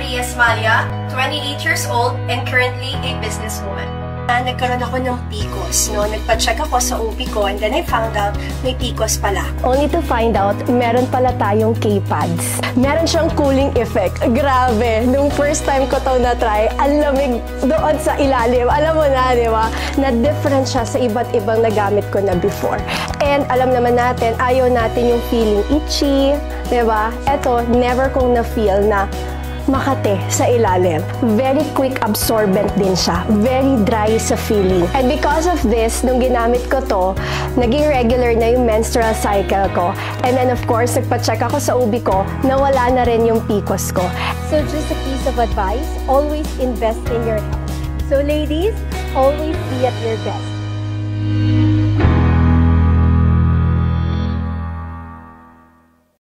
Maria Esmalia, 28 years old and currently a businesswoman. Nagkaroon ako ng PCOS, no? Nagpa-check ako sa OB ko and then I found out may PCOS pala. Only to find out, meron pala tayong K-pads. Meron siyang cooling effect. Grabe! Nung first time ko to na-try, ang lamig doon sa ilalim. Alam mo na, di ba? Na-different siya sa iba't ibang nagamit ko na before. And alam naman natin, ayaw natin yung feeling itchy, di ba? Eto, never kong na-feel na makate sa ilalim. Very quick absorbent din siya. Very dry sa feeling. And because of this, nung ginamit ko to, naging regular na yung menstrual cycle ko. And then of course, nagpa-check ako sa OB ko na wala na rin yung PCOS ko. So just a piece of advice, always invest in your health. So ladies, always be at your best.